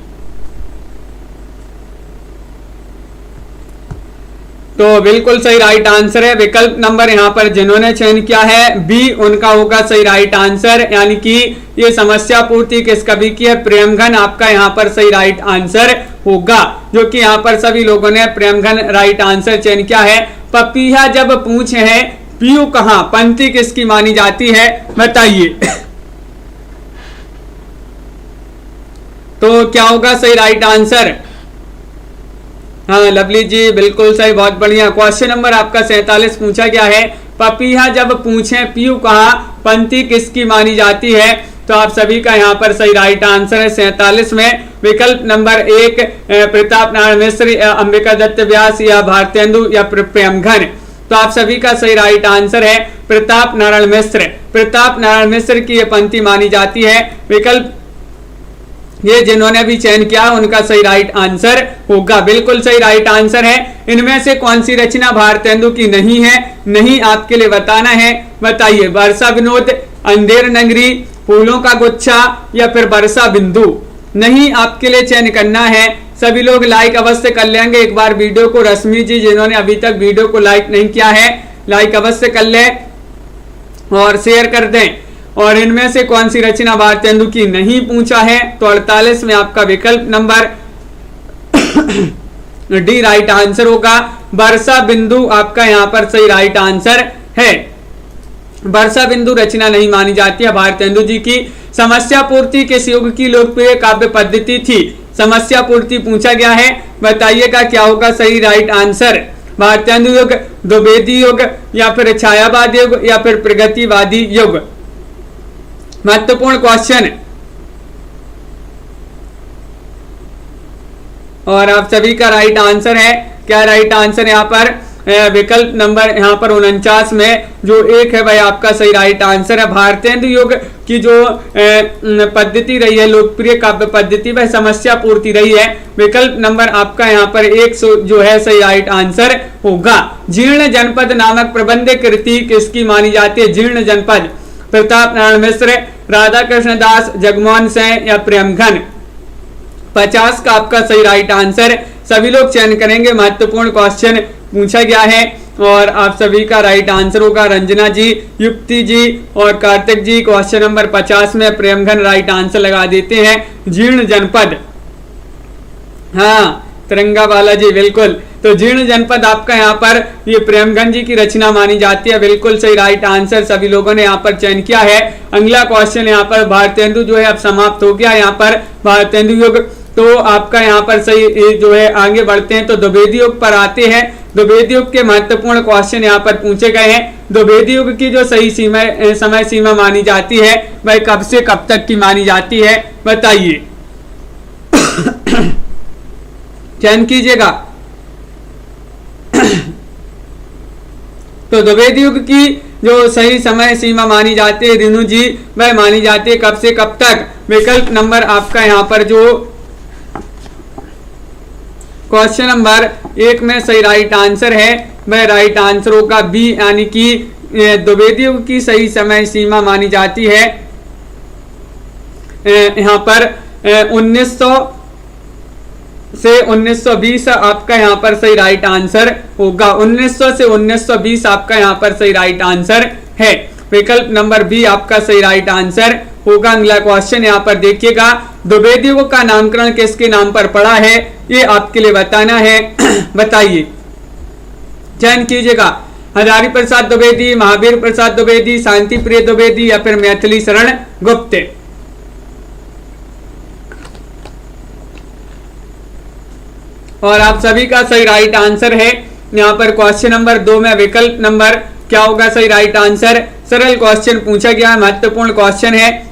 तो बिल्कुल सही राइट आंसर है विकल्प नंबर यहाँ पर जिन्होंने चयन किया है बी, उनका होगा सही राइट आंसर। यानी कि ये समस्या पूर्ति किस कवि की है? प्रेमघन आपका यहाँ पर सही राइट आंसर होगा, जो कि यहाँ पर सभी लोगों ने प्रेमघन राइट आंसर चयन किया है। पपीहा जब पूछे है पीयू कहाँ, पंक्ति किसकी मानी जाती है? बताइए। तो क्या होगा सही राइट आंसर? हाँ लवली जी बिल्कुल सही, बहुत बढ़िया। क्वेश्चन नंबर आपका 47 पूछा गया है, पपीहा जब पूछे पीयू कहाँ, पंक्ति किसकी मानी जाती है? तो आप सभी का यहाँ पर सही राइट आंसर है 47 में विकल्प नंबर 1 प्रताप नारायण मिश्र या अंबिका दत्त व्यास या भारतेंदु या प्रेमघन। तो आप सभी का सही राइट आंसर है प्रताप नारायण मिश्र। प्रताप नारायण मिश्र की यह पंक्ति मानी जाती है। विकल्प ये जिन्होंने भी चयन किया उनका सही राइट आंसर होगा, बिल्कुल सही राइट आंसर है। इनमें से कौन सी रचना भारतेंदु की नहीं है? नहीं आपके लिए बताना है, बताइए। वर्षा विनोद, अंधेर नगरी, फूलों का गुच्छा या फिर वर्षा बिंदु। नहीं आपके लिए चयन करना है। सभी लोग लाइक अवश्य कर लेंगे एक बार वीडियो को। रश्मि जी जिन्होंने अभी तक वीडियो को लाइक नहीं किया है, लाइक अवश्य कर ले और शेयर कर दें। और इनमें से कौन सी रचना भारतेंदु की नहीं पूछा है? तो 48 में आपका विकल्प नंबर डी राइट आंसर होगा। वर्षा बिंदु आपका यहाँ पर सही राइट आंसर है। वर्षा बिंदु रचना नहीं मानी जाती है भारतेंदु जी की। समस्या पूर्ति किस युग की लोकप्रिय काव्य पद्धति थी? समस्या पूर्ति पूछा गया है, बताइएगा क्या होगा सही राइट आंसर? भारतेंदु युग, द्विवेदी युग या फिर छायावादी युग या फिर प्रगतिवादी युग? महत्वपूर्ण क्वेश्चन। और आप सभी का राइट आंसर है, क्या राइट आंसर यहाँ पर? विकल्प नंबर यहाँ पर 49 में जो 1 है वह आपका सही राइट आंसर है। भारतेंदु युग की जो पद्धति रही है, लोकप्रिय काव्य पद्धति, वह समस्या पूर्ति रही है। विकल्प नंबर आपका यहाँ पर 1 जो है सही राइट आंसर होगा। जीर्ण जनपद नामक प्रबंध कृति किसकी मानी जाती है? जीर्ण जनपद प्रताप नारायण मिश्र, राधा कृष्ण दास, जगमोहन सिंह या प्रेमघन? 50 का आपका सही राइट आंसर। सभी लोग चयन करेंगे, महत्वपूर्ण क्वेश्चन पूछा गया है और आप सभी का राइट आंसर होगा। रंजना जी, युक्ति जी और कार्तिक जी क्वेश्चन नंबर 50 में प्रेमघन राइट आंसर लगा देते हैं। जीर्ण जनपद, हाँ तिरंगा बालाजी बिल्कुल। तो जीर्ण जनपद आपका यहाँ पर ये प्रेमघन जी की रचना मानी जाती है, बिल्कुल सही राइट आंसर सभी लोगों ने यहाँ पर चयन किया है। अगला क्वेश्चन यहाँ पर भारतेंदु जो है अब समाप्त हो गया यहाँ पर भारतेंदु युग। तो आपका यहाँ पर सही जो है आगे बढ़ते हैं तो द्विवेदी युग पर आते हैं। द्विवेदी युग के महत्वपूर्ण क्वेश्चन यहाँ पर पूछे गए हैं। द्विवेदी युग की जो सही समय सीमा मानी जाती है वह कब से कब तक की मानी जाती है? बताइए, चयन कीजिएगा। तो द्विवेदी युग की जो सही समय सीमा मानी जाती है रिनू जी, वह मानी जाती है कब से कब तक? विकल्प नंबर आपका यहाँ पर जो क्वेश्चन नंबर 1 में सही राइट आंसर है वह राइट आंसर होगा बी, यानी कि द्विवेदी युग की सही समय सीमा मानी जाती है यहाँ पर 1900 से 1920 आपका यहाँ पर सही राइट आंसर होगा। 1900 से 1920 आपका यहाँ पर सही राइट आंसर है। विकल्प नंबर बी आपका सही राइट आंसर होगा। अगला क्वेश्चन यहाँ पर देखिएगा, द्विवेदी युग का नामकरण किसके नाम पर पड़ा है? ये आपके लिए बताना है, बताइए, चयन कीजिएगा। हजारी प्रसाद द्विवेदी, महावीर प्रसाद द्विवेदी, शांति प्रिय द्विवेदी या फिर मैथिली शरण गुप्त? और आप सभी का सही राइट आंसर है यहाँ पर क्वेश्चन नंबर 2 में विकल्प नंबर क्या होगा सही राइट आंसर? सरल क्वेश्चन पूछा गया है, महत्वपूर्ण क्वेश्चन है।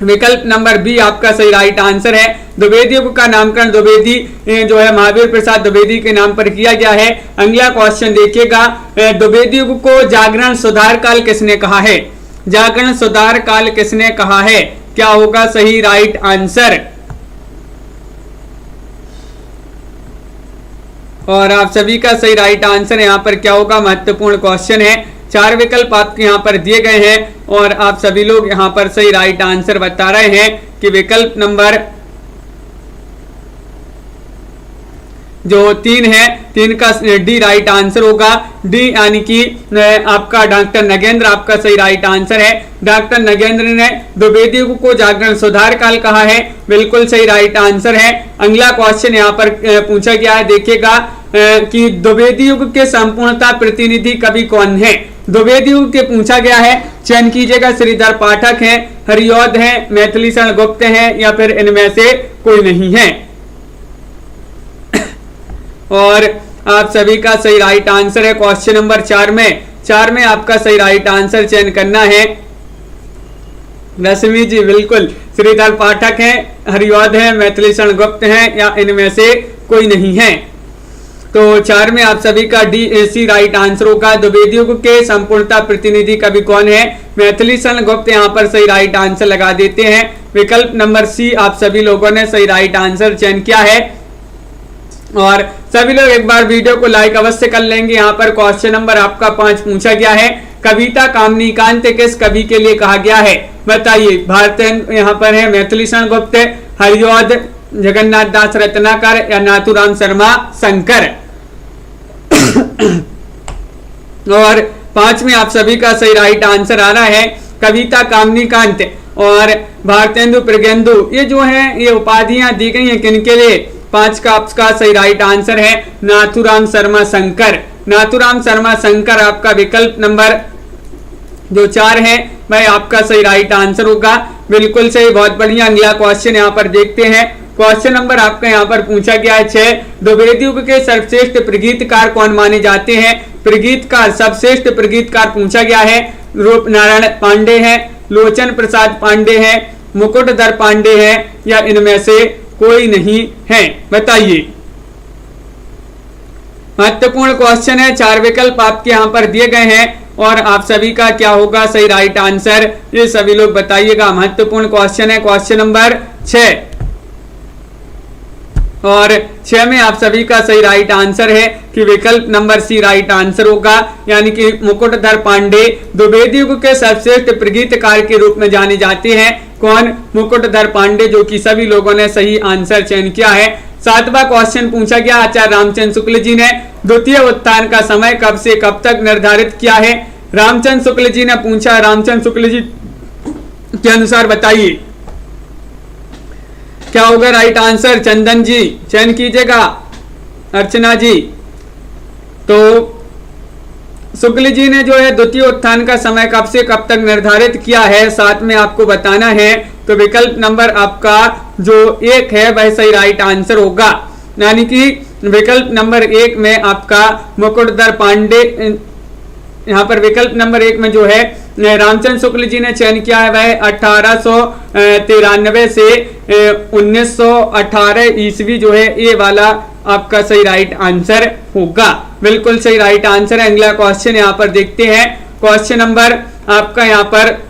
विकल्प नंबर बी आपका सही राइट आंसर है। द्विवेदी युग का नामकरण द्विवेदी जो है महावीर प्रसाद द्विवेदी के नाम पर किया गया है। अगला क्वेश्चन देखिएगा, द्विवेदी युग को जागरण सुधार काल किसने कहा है? जागरण सुधार काल किसने कहा है? क्या होगा सही राइट आंसर? और आप सभी का सही राइट आंसर यहाँ पर क्या होगा? महत्वपूर्ण क्वेश्चन है। 4 विकल्प आपके यहाँ पर दिए गए हैं और आप सभी लोग यहाँ पर सही राइट आंसर बता रहे हैं कि विकल्प नंबर जो 3 है, 3 का डी राइट आंसर होगा। डी यानी कि आपका डॉक्टर नगेंद्र आपका सही राइट आंसर है। डॉक्टर नगेंद्र ने द्विवेदी युग को जागरण सुधार काल कहा है, बिल्कुल सही राइट आंसर है। अगला क्वेश्चन यहाँ पर पूछा गया है, देखिएगा कि द्विवेदी युग के संपूर्णता प्रतिनिधि कवि कौन है। द्विवेदी युग के पूछा गया है, चयन कीजिएगा। श्रीधर पाठक हैं, हरिऔध हैं, मैथिलीशरण गुप्त हैं या फिर इनमें से कोई नहीं है। और आप सभी का सही राइट आंसर है क्वेश्चन नंबर 4 में आपका सही राइट आंसर चयन करना है। रश्मि जी बिल्कुल, श्रीधर पाठक हैं, हरिऔध हैं, मैथिलीशरण गुप्त हैं या इनमें से कोई नहीं है। तो 4 में आप सभी का डी सी राइट आंसर होगा। द्विवेदी युग के संपूर्णता प्रतिनिधि कवि कौन है, मैथिलीशरण गुप्त यहाँ पर सही राइट आंसर लगा देते हैं। विकल्प नंबर सी आप सभी लोगों ने सही राइट आंसर चयन किया है। और सभी लोग एक बार वीडियो को लाइक अवश्य कर लेंगे। यहाँ पर क्वेश्चन नंबर आपका 5 पूछा गया है, कविता कामनी कांत किस कवि के लिए कहा गया है, बताइए। भारतेंदु यहाँ पर है, मैथिलीशरण गुप्त, हरिऔध, जगन्नाथ दास रत्नाकर या नाथूराम शर्मा शंकर। और 5 में आप सभी का सही राइट आंसर आ रहा है कविता कामनी कांत और भारतेंदु प्रज्ञेंदु। ये जो है ये उपाधियां दी गई हैं किनके लिए, 5 का आपका सही राइट आंसर है नाथूराम शर्मा शंकर। नाथूराम शर्मा शंकर आपका विकल्प नंबर जो 4 है वह आपका सही राइट आंसर होगा, बिल्कुल सही, बहुत बढ़िया। अगला क्वेश्चन यहाँ पर देखते हैं। क्वेश्चन नंबर आपका यहाँ पर पूछा गया है 6, द्विवेदी युग के सर्वश्रेष्ठ प्रगीतकार कौन माने जाते हैं। प्रगीतकार, सर्वश्रेष्ठ प्रगीतकार पूछा गया है, रूप नारायण पांडे हैं, लोचन प्रसाद पांडे हैं, मुकुटधर पांडे हैं या इनमें से कोई नहीं है, बताइए। महत्वपूर्ण क्वेश्चन है, 4 विकल्प आपके यहाँ पर दिए गए हैं और आप सभी का क्या होगा सही राइट आंसर, ये सभी लोग बताइएगा। महत्वपूर्ण क्वेश्चन है क्वेश्चन नंबर 6 और 6 में आप सभी का सही राइट आंसर है कि विकल्प नंबर सी राइट आंसर होगा, यानी कि मुकुटधर पांडे द्विवेदी युग के सर्वश्रेष्ठ प्रगीतकार के रूप में जाने जाते हैं। कौन, मुकुटधर पांडे, जो कि सभी लोगों ने सही आंसर चयन किया है। 7वां क्वेश्चन पूछा गया, आचार्य रामचंद्र शुक्ल जी ने द्वितीय उत्थान का समय कब से कब तक निर्धारित किया है। रामचंद्र शुक्ल जी ने पूछा, रामचंद्र शुक्ल जी के अनुसार बताइए क्या होगा राइट आंसर। चंदन जी चयन कीजिएगा, अर्चना जी। तो शुक्ल जी ने जो है द्वितीय उत्थान का समय कब से कब तक निर्धारित किया है, 7 में आपको बताना है। तो विकल्प नंबर आपका जो 1 है वह सही राइट आंसर होगा, यानी कि विकल्प नंबर 1 में आपका मुकुटधर पांडे, यहाँ पर विकल्प नंबर 1 में जो है रामचंद्र शुक्ल जी ने चयन किया है वह 1893 से 1918 ईस्वी जो है ये वाला आपका सही राइट आंसर होगा, बिल्कुल सही राइट आंसर है। अगला क्वेश्चन यहाँ पर देखते हैं। क्वेश्चन नंबर आपका यहाँ पर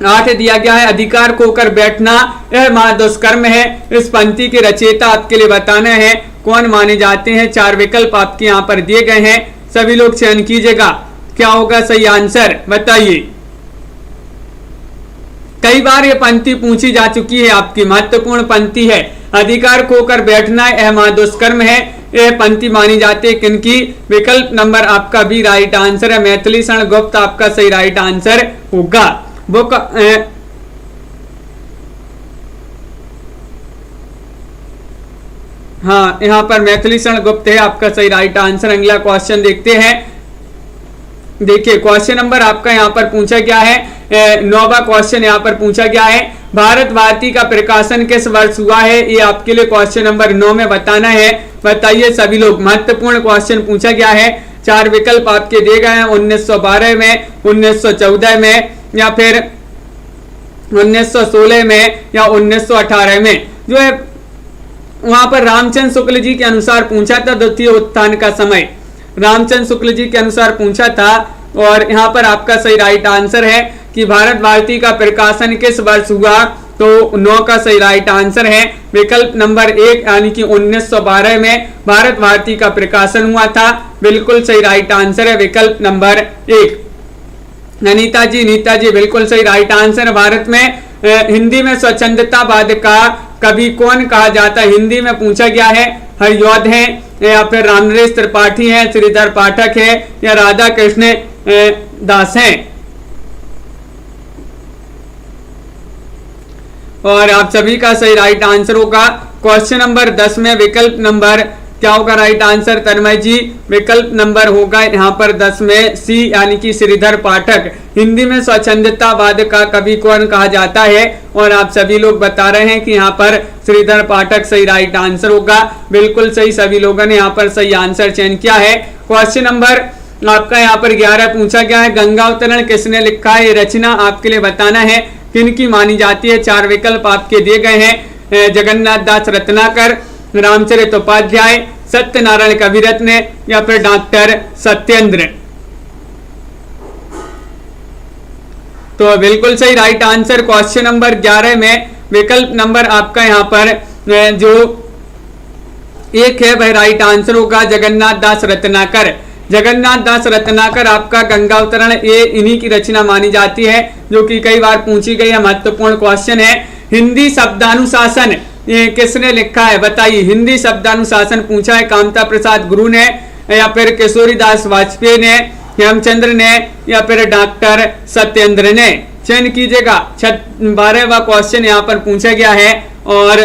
8 दिया गया है, अधिकार खोकर बैठना यह महादुष्कर्म है, इस पंक्ति के रचयिता आपके लिए बताना है कौन माने जाते हैं। 4 विकल्प आपके यहाँ पर दिए गए हैं, सभी लोग चयन कीजिएगा क्या होगा सही आंसर, बताइए। कई बार ये पंक्ति पूछी जा चुकी है, आपकी महत्वपूर्ण पंक्ति है, अधिकार खोकर बैठना यह महादुष्कर्म है, यह पंक्ति मानी जाती है किनकी। विकल्प नंबर आपका भी राइट आंसर है, मैथिलीशरण गुप्त आपका सही राइट आंसर होगा। बुक हाँ, यहाँ पर मैथिलीशरण गुप्त है आपका सही राइट आंसर। अगला क्वेश्चन देखते हैं। देखिए क्वेश्चन नंबर आपका यहाँ पर पूछा गया है, 9वां क्वेश्चन यहाँ पर पूछा गया है, भारत भारती का प्रकाशन किस वर्ष हुआ है, ये आपके लिए क्वेश्चन नंबर 9 में बताना है, बताइए सभी लोग। महत्वपूर्ण क्वेश्चन पूछा गया है, 4 विकल्प आपके दिए गए हैं, 1912 में, 1914 में या फिर 1916 में या 1918 में। जो है वहां पर रामचंद्र शुक्ल जी के अनुसार पूछा था द्वितीय उत्थान का समय, रामचंद्र शुक्ल जी के अनुसार पूछा था। और यहाँ पर आपका सही राइट आंसर है कि भारत भारती का प्रकाशन किस वर्ष हुआ, तो 9 का सही राइट आंसर है। विकल्प नंबर 1 यानी कि 1912 में भारत भारती का प्रकाशन हुआ था, बिल्कुल सही राइट आंसर है विकल्प नंबर 1। नीता जी बिल्कुल सही राइट आंसर। भारत में हिंदी में स्वच्छंदतावाद का कवि कौन कहा जाता है? हिंदी में पूछा गया है। हरिऔध है या फिर रामनरेश त्रिपाठी है, श्रीधर पाठक है या राधा कृष्ण दास है। और आप सभी का सही राइट आंसर होगा क्वेश्चन नंबर 10 में विकल्प नंबर क्या होगा राइट आंसर तन्मय जी? विकल्प नंबर होगा यहाँ पर 10 में सी यानी कि श्रीधर पाठक। हिंदी में स्वच्छंदतावाद का कवि कौन कहा जाता है? और आप सभी लोग बता रहे हैं कि यहाँ पर श्रीधर पाठक सही राइट आंसर होगा। बिल्कुल सही, सभी लोगों ने यहाँ पर सही आंसर चयन किया है। क्वेश्चन नंबर आपका यहाँ पर 11 पूछा गया है, गंगा अवतरण किसने लिखा है? ये रचना आपके लिए बताना है किन की मानी जाती है। 4 विकल्प आपके दिए गए हैं, जगन्नाथ दास रत्नाकर, रामचरित उपाध्याय, सत्यनारायण कविरत्न या फिर डॉक्टर सत्येंद्र। तो बिल्कुल सही राइट आंसर क्वेश्चन नंबर 11 में विकल्प नंबर आपका यहाँ पर जो 1 है वह राइट आंसर होगा जगन्नाथ दास रत्नाकर। जगन्नाथ दास रत्नाकर आपका गंगा अवतरण ये इन्हीं की रचना मानी जाती है, जो कि कई बार पूछी गई है, महत्वपूर्ण क्वेश्चन है। हिंदी शब्दानुशासन ये किसने लिखा है? बताइए। हिंदी शब्दानुशासन पूछा है, कामता प्रसाद गुरु ने या फिर किशोरी दास वाजपेयी ने, हेमचंद्र ने या फिर डॉक्टर सत्येंद्र ने? चयन कीजिएगा। 12वां क्वेश्चन यहाँ पर पूछा गया है और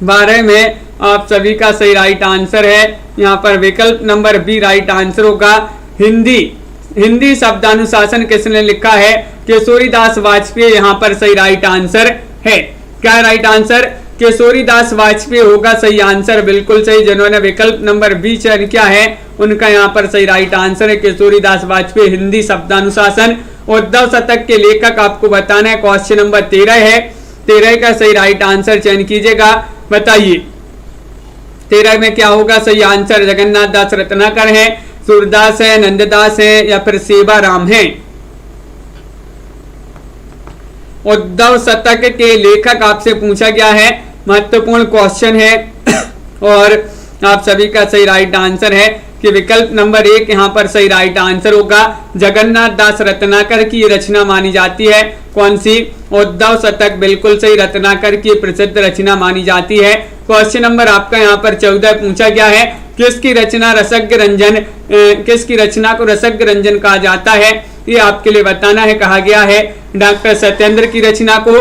12 में आप सभी का सही राइट आंसर है यहाँ पर विकल्प नंबर बी राइट आंसर होगा। हिंदी शब्दानुशासन किसने लिखा है? किशोरी दास वाजपेयी यहाँ पर सही राइट आंसर है। क्या राइट आंसर? किशोरी दास वाजपेयी होगा सही आंसर। बिल्कुल सही, जिन्होंने विकल्प नंबर बी चयन किया है उनका यहाँ पर सही राइट आंसर है किशोरी दास वाजपेयी। हिंदी शब्दानुशासन। उद्धव शतक के लेखक आपको बताना है। क्वेश्चन नंबर 13 है, 13 का सही राइट आंसर चयन कीजिएगा। बताइए 13 में क्या होगा सही आंसर? जगन्नाथ दास रत्नाकर है, सूरदास है, नंददास है या फिर सेवाराम है? उद्धव शतक के लेखक आपसे पूछा गया है, महत्वपूर्ण क्वेश्चन है और आप सभी का सही राइट आंसर है कि विकल्प नंबर 1 यहाँ पर सही राइट आंसर होगा। जगन्नाथ दास रत्नाकर की रचना मानी जाती है। कौन सी? उद्धव शतक। बिल्कुल सही, रत्नाकर की प्रसिद्ध रचना मानी जाती है। क्वेश्चन नंबर आपका यहाँ पर 14 पूछा गया है, किसकी रचना किसकी रचना को रसज्ञ रंजन कहा जाता है? ये आपके लिए बताना है। कहा गया है डॉक्टर सत्येंद्र की रचना को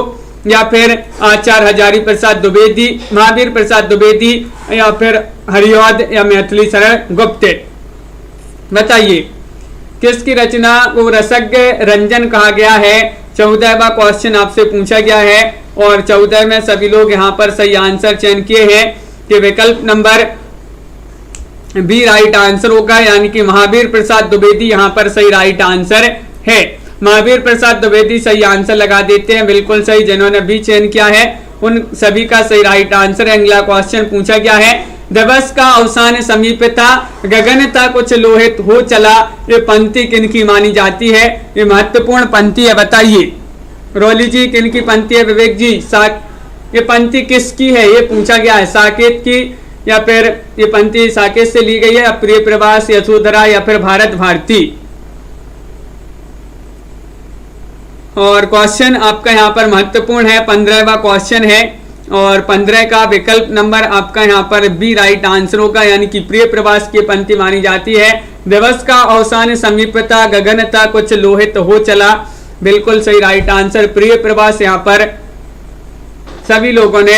या फिर आचार्य हजारी प्रसाद द्विवेदी, महावीर प्रसाद द्विवेदी या फिर हरिऔध या मैथिली शरण गुप्त। बताइए किसकी रचना को रसज्ञ रंजन कहा गया है? 14वां क्वेश्चन आपसे पूछा गया है और 14 में सभी लोग यहाँ पर सही आंसर चयन किए हैं कि विकल्प नंबर बी राइट आंसर होगा, यानी कि महावीर प्रसाद द्विवेदी यहाँ पर सही राइट आंसर है। महावीर प्रसाद द्विवेदी सही आंसर लगा देते हैं। बिल्कुल सही, जिन्होंने बी चयन किया है उन सभी का सही राइट आंसर है। अगला क्वेश्चन पूछा गया है, दिवस का अवसान समीप था, गगन था कुछ लोहित हो चला, ये पंक्ति किनकी मानी जाती है? ये महत्वपूर्ण पंक्ति है। बताइए रोली जी किनकी पंक्ति है? विवेक जी ये पंक्ति किसकी है? ये पूछा गया है। साकेत की या फिर ये पंक्ति साकेत से ली गई है, प्रिय प्रवास, यशोधरा या फिर भारत भारती? और क्वेश्चन आपका यहाँ पर महत्वपूर्ण है, 15वां क्वेश्चन है और 15 का विकल्प नंबर आपका यहाँ पर बी राइट आंसर होगा, यानी कि प्रिय प्रवास की पंक्ति मानी जाती है। दिवस का अवसान समीपता, गगनता कुछ लोहित हो चला। बिल्कुल सही राइट आंसर प्रिय प्रवास। यहाँ पर सभी लोगों ने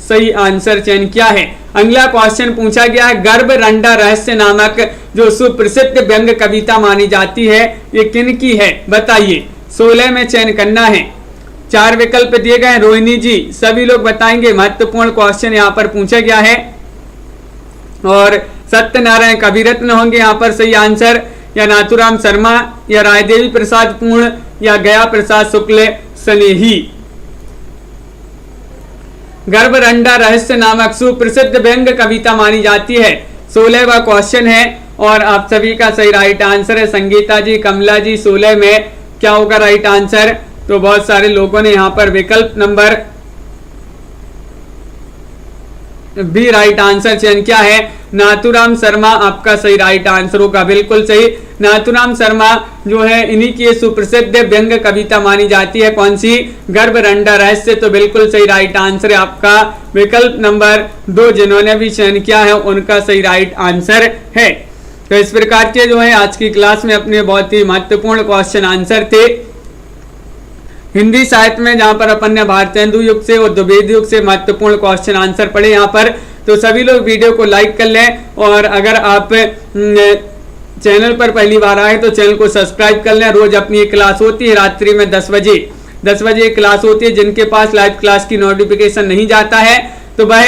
सही आंसर चयन किया है। अगला क्वेश्चन पूछा गया है, गर्भ रंडा रहस्य नामक जो सुप्रसिद्ध व्यंग कविता मानी जाती है, ये किन की है? बताइए 16 में चयन करना है। 4 विकल्प दिए गए हैं। रोहिणी जी सभी लोग बताएंगे। महत्वपूर्ण क्वेश्चन यहाँ पर पूछा गया है और सत्यनारायण कविरत्न होंगे यहाँ पर सही आंसर, या नाथुराम शर्मा या रायदेवी प्रसाद पूर्ण या गया प्रसाद शुक्ल स्नेही। गर्भरंडा रहस्य नामक सुप्रसिद्ध व्यंग कविता मानी जाती है। 16वां क्वेश्चन है और आप सभी का सही राइट आंसर है। संगीता जी, कमला जी 16 में क्या होगा राइट आंसर? तो बहुत सारे लोगों ने यहाँ पर विकल्प नंबर बी राइट आंसर चयन किया है। नाथूराम शर्मा आपका सही राइट आंसर होगा, बिल्कुल सही। नाथूराम शर्मा जो है इन्हीं की सुप्रसिद्ध व्यंग्य कविता मानी जाती है, कौन सी? गर्भरंडा रहस्य। तो बिल्कुल सही राइट आंसर है आपका विकल्प नंबर 2, जिन्होंने भी चयन किया है उनका सही राइट आंसर है। तो इस प्रकार के जो है आज की क्लास में अपने बहुत ही महत्वपूर्ण क्वेश्चन आंसर थे हिंदी साहित्य में, जहां पर अपन ने भारतेंदु युग से और द्विवेदी युग से महत्वपूर्ण क्वेश्चन आंसर पढ़े यहाँ पर। तो सभी लोग वीडियो को लाइक कर लें, और अगर आप चैनल पर पहली बार आए तो चैनल को सब्सक्राइब कर लें। रोज अपनी क्लास होती है रात्रि में 10 बजे क्लास होती है। जिनके पास लाइव क्लास की नोटिफिकेशन नहीं जाता है तो वह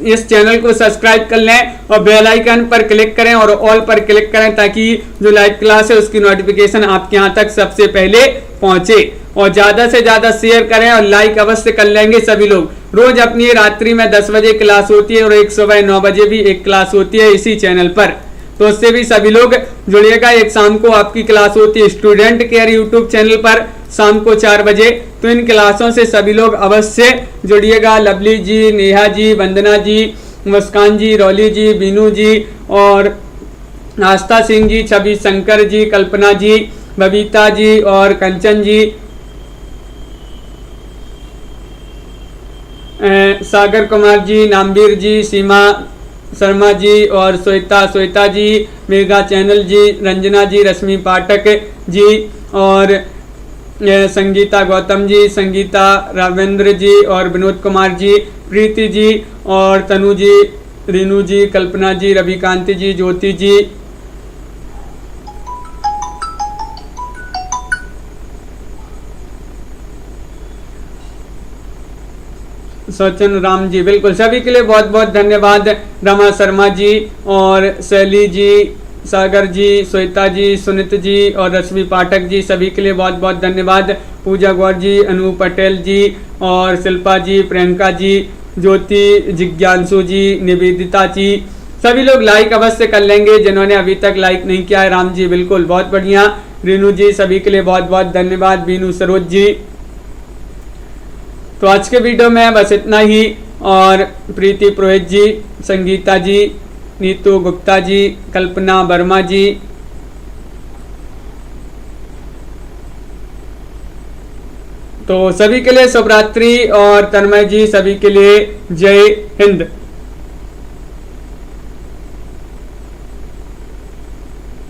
इस चैनल को सब्सक्राइब कर लें और बेल आइकन पर क्लिक करें और ऑल पर क्लिक करें, ताकि जो लाइव क्लास है उसकी नोटिफिकेशन आपके यहाँ तक सबसे पहले पहुंचे। और ज्यादा से ज्यादा शेयर करें और लाइक अवश्य कर लेंगे सभी लोग। रोज अपनी रात्रि में 10 बजे क्लास होती है और एक सुबह 9 बजे भी एक क्लास होती है इसी चैनल पर, तो उससे भी सभी लोग जुड़िएगा। एक शाम को आपकी क्लास होती है स्टूडेंट केयर यूट्यूब चैनल पर शाम को 4 बजे, तो इन क्लासों से सभी लोग अवश्य जुड़िएगा। लवली जी, नेहा जी, वंदना जी, मुस्कान जी, रौली जी, बीनू जी और आस्था सिंह जी, छवि शंकर जी, कल्पना जी, बबीता जी और कंचन जी, सागर कुमार जी, नामवीर जी, सीमा शर्मा जी और श्वेता जी, मेगा चैनल जी, रंजना जी, रश्मि पाठक जी और संगीता गौतम जी, संगीता रावेंद्र जी और विनोद कुमार जी, प्रीति जी और तनु जी, रीनू जी, कल्पना जी, रविकांति जी, ज्योति जी, सचिन राम जी, बिल्कुल सभी के लिए बहुत बहुत धन्यवाद। रमा शर्मा जी और शैली जी, सागर जी, श्वेता जी, सुनीत जी और रश्मि पाठक जी, सभी के लिए बहुत बहुत धन्यवाद। पूजा गौर जी, अनु पटेल जी और शिल्पा जी, प्रियंका जी, ज्योति, जिज्ञांशु जी, निवेदिता जी, सभी लोग लाइक अवश्य कर लेंगे जिन्होंने अभी तक लाइक नहीं किया है। राम जी बिल्कुल बहुत बढ़िया, रीनू जी, सभी के लिए बहुत बहुत धन्यवाद। बीनू सरोज जी। तो आज के वीडियो में बस इतना ही, और प्रीति पुरोहित जी, संगीता जी, नीतू गुप्ता जी, कल्पना वर्मा जी, तो सभी के लिए शुभ रात्रि, और तन्मय जी सभी के लिए जय हिंद।